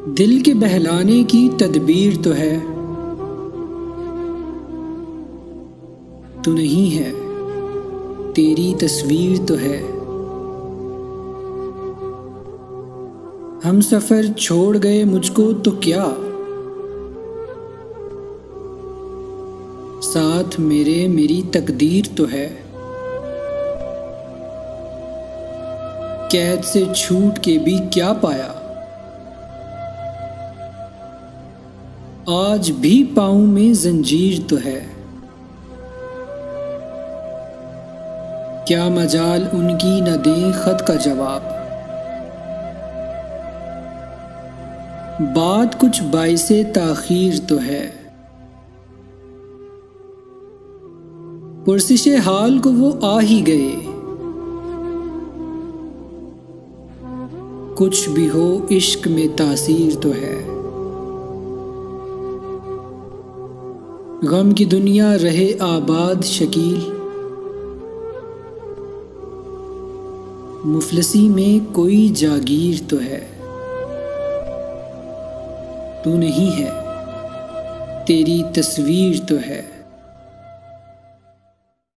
दिल के बहलाने की तदबीर तो है, तू नहीं है, तेरी तस्वीर तो है। हम सफ़र छोड़ गए मुझको तो क्या, साथ मेरे मेरी तकदीर तो है। कैद से छूट के भी क्या पाया, आज भी पाँव में जंजीर तो है। क्या मजाल उनकी न दें खत का जवाब, बात कुछ बाइसे ताखीर तो है। पुरसिशे हाल को वो आ ही गए, कुछ भी हो इश्क में तासीर तो है। गम की दुनिया रहे आबाद शकील, मुफलसी में कोई जागीर तो है। तू नहीं है, तेरी तस्वीर तो है।